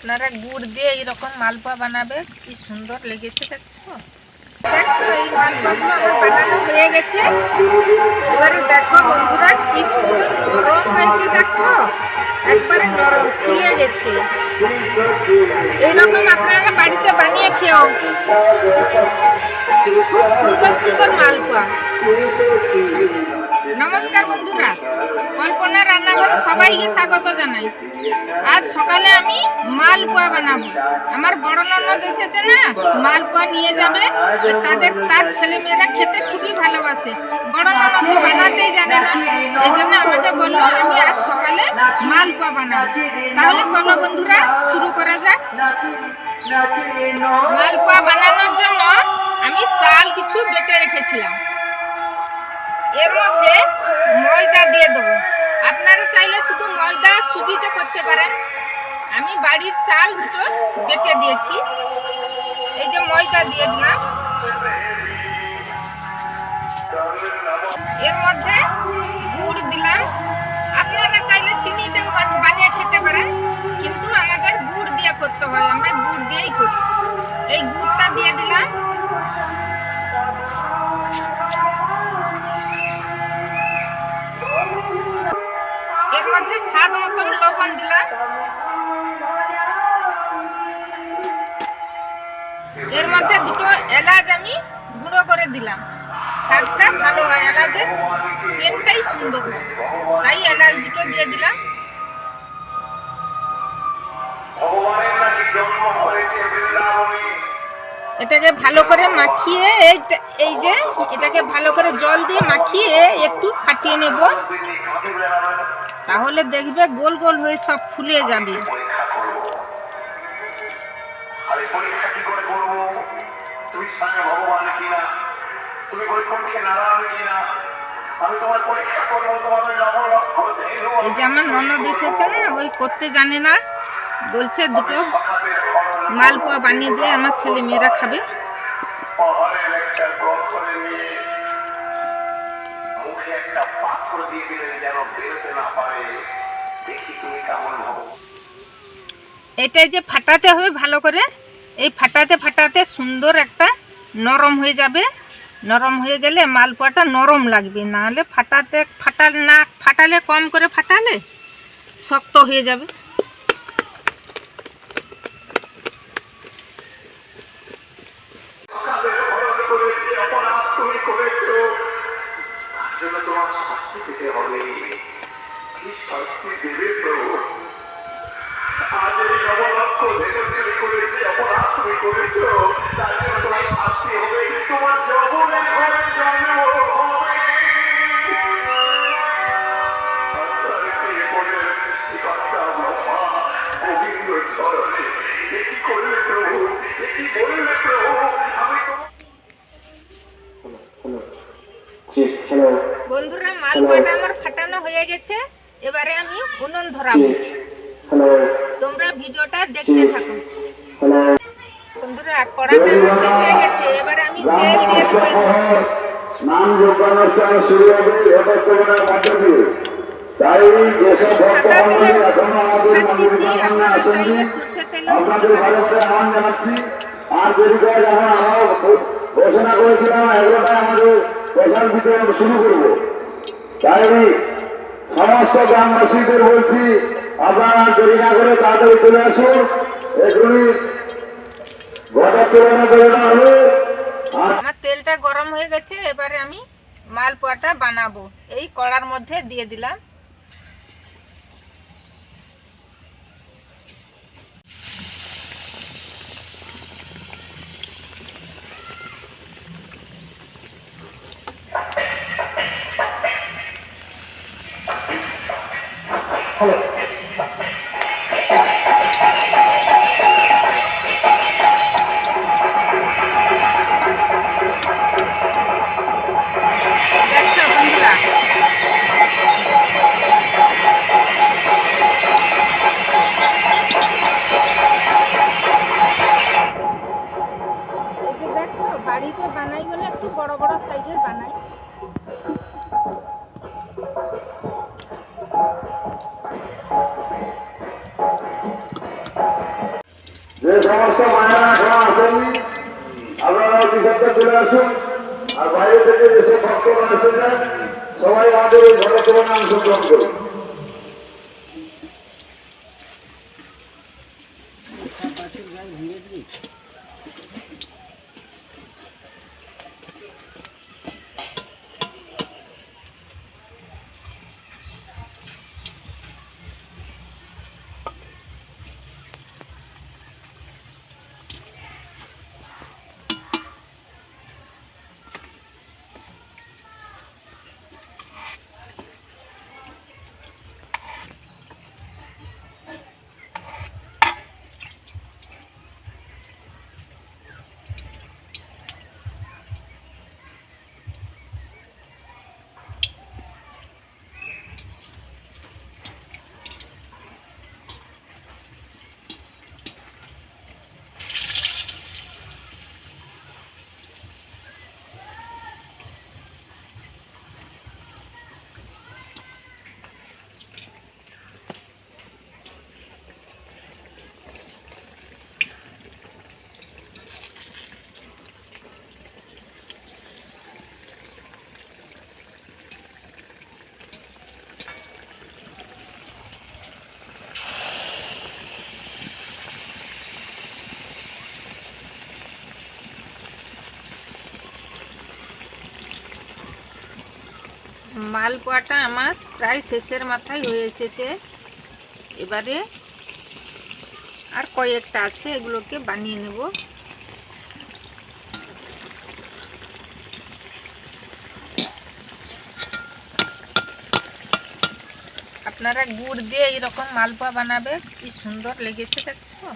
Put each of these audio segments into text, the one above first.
আপনারা গুড় দিয়ে এইরকম মালপোয়া বানাবে, কি সুন্দর লেগেছে দেখছো। দেখছো এই মালপোয়াগুলো আমার বানানো হয়ে গেছে। এবারে দেখো বন্ধুরা কি সুন্দর নরম হয়েছে, দেখছো একবারে নরম ফুলে গেছে। এইরকম আপনারা বাড়িতে বানিয়ে খেও, খুব সুন্দর সুন্দর মালপোয়া। নমস্কার বন্ধুরা, কল্পনা রান্নাঘরে সবাইকে স্বাগত জানাই। আজ সকালে আমি মালপোয়া বানাবো। আমার বড় ননদ এসেছে না, মালপোয়া নিয়ে যাবে। তার ছেলেমেয়েরা খেতে খুবই ভালোবাসে। বড় ননদ তো বানাতেই জানে না, এই জন্য আমাকে বললো আমি আজ সকালে মালপোয়া বানাবো। তাহলে চলো বন্ধুরা শুরু করা যাক। মালপোয়া বানানোর জন্য আমি চাল কিছু বেটে রেখেছিলাম, এর মধ্যে ময়দা দিয়ে দেবো। আপনারা চাইলে শুধু ময়দা সুজিতে করতে পারেন। আমি বাড়ির চাল দুটো বেটে দিয়েছি, এই যে ময়দা দিয়ে দিলাম। এর মধ্যে গুড় দিলাম। আপনারা চাইলে চিনি দিয়েও বানিয়ে খেতে পারেন, কিন্তু আমাদের গুড় দিয়ে করতে হয়, আমরা গুড় দিয়েই করি। এই গুড়টা দিয়ে দিলাম। এর মধ্যে স্বাদ মতন লবণ দিলাম। এর মধ্যে দুটো এলাচ আমি গুঁড়ো করে দিলাম। স্বাদটা ভালো হয়, এলাচের সেন্টটাই সুন্দর হয়, তাই এলাচ দুটো দিয়ে দিলাম। এটাকে ভালো করে মাখিয়ে এই যে এটাকে ভালো করে জল দিয়ে মাখিয়ে একটু ফাটিয়ে নেব, তাহলে দেখবে গোল গোল হয়ে সব ফুলে যাবে। এই যে আমার ননদ এসেছে না, ওই করতে জানে না, বলছে দুটো মালপোয়া বানিয়ে দিয়ে আমার ছেলে মেয়েরা খাবে। এটাই যে ফাটাতে হবে ভালো করে, এই ফাটাতে ফাটাতে সুন্দর একটা নরম হয়ে যাবে। নরম হয়ে গেলে মালপোয়াটা নরম লাগবে, নাহলে ফাটালে কম করে ফাটালে শক্ত হয়ে যাবে। বন্ধুরা মালপোয়াটা আমার ফাটানো হয়ে গেছে, এবারে আমি উনুন ধরাবো। তোমরা ভিডিওটা দেখতে থাকো। বন্ধুরা কড়াটা আমার দেখে গেছে, এবারে আমি তেল দিয়ে দেবো। নাম যোগানুষ্ঠান শুরু হবে এবছরের মধ্যে দিয়ে। তাই যেসব ভক্তগণ এখনো আমাদের মন্দিরে কামনা আসেননি, আপনাদের ভালো করে আহ্বান জানাচ্ছি। আর দেরি করে যখন আমরা ঘোষণা করেছিলাম 11টায় আমাদের প্রসাদ বিতরণ শুরু করব, তাই সমস্ত গ্রামবাসীদের বলছি আপনারা দেরি না করে তাড়াতাড়ি চলে আসুন। এখনই ঘটা তুলনা করে না হবে। আমার তেলটা গরম হয়ে গেছে, এবারে আমি মালপোয়াটা বানাবো। এই কড়ার মধ্যে দিয়ে দিলাম। বাড়িতে বানাই বলে একটু বড় বড় সাইজের বানাই। যে সমস্ত মায়েরা এখন আসেনি আপনারা অভিষেকটা চলে আসুন। আর বাইরে থেকে যেসব ভক্তরা এসেছেন সবাই আমাদের এই ঘটনা অংশগ্রহণ করুন। মালপোয়াটা আমার প্রায় শেষের মাথায় হয়ে এসেছে। এবারে আর কয়েকটা আছে, এগুলোকে বানিয়ে নেব। আপনারা গুড় দিয়ে এইরকম মালপোয়া বানাবে, কি সুন্দর লেগেছে দেখছো।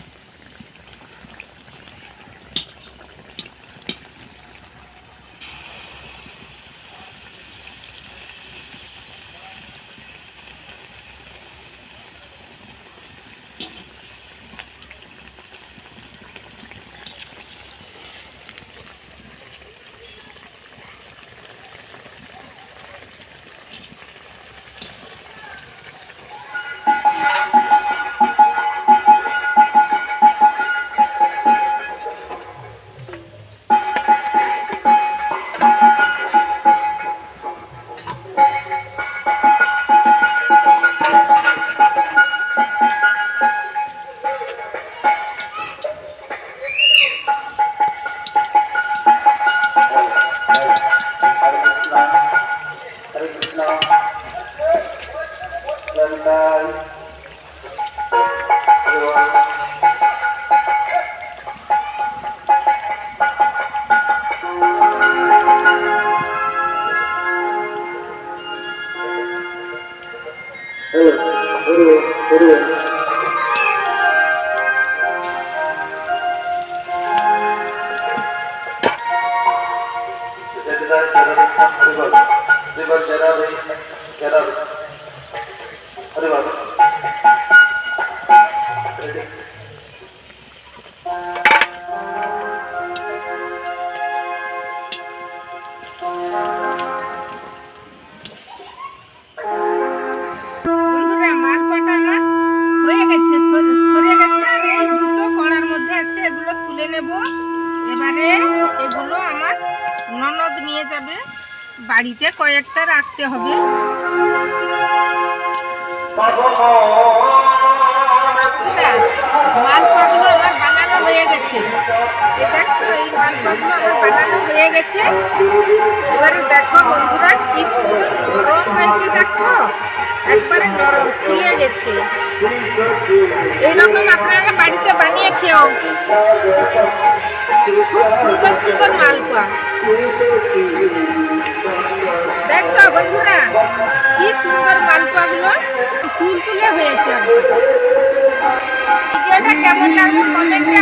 বন্ধুরা, মালপোয়াটা আমার হয়ে গেছে, সরে গেছে। আর এই দুটো কড়ার মধ্যে আছে, এগুলো তুলে নেব। এবারে এগুলো আমার ননদ নিয়ে যাবে, বাড়িতে কয়েকটা রাখতে হবে। মালপোয়াগুলো আমার বানানো হয়ে গেছে, এই দেখছো, এই মালপোয়াগুলো আমার বানানো হয়ে গেছে। এবারে দেখো বন্ধুরা, কি সুন্দর নরম হয়েছে, দেখছো, একবারে নরম ফুলে গেছে। এইরকম আপনারা বাড়িতে বানিয়ে খেও, খুব সুন্দর সুন্দর মালপোয়া। দেখছো বন্ধুরা, কি সুন্দর মালপোয়াগুলো তুলতুলে হয়েছে। ভিডিওটা কেমন লাগলো কমেন্টে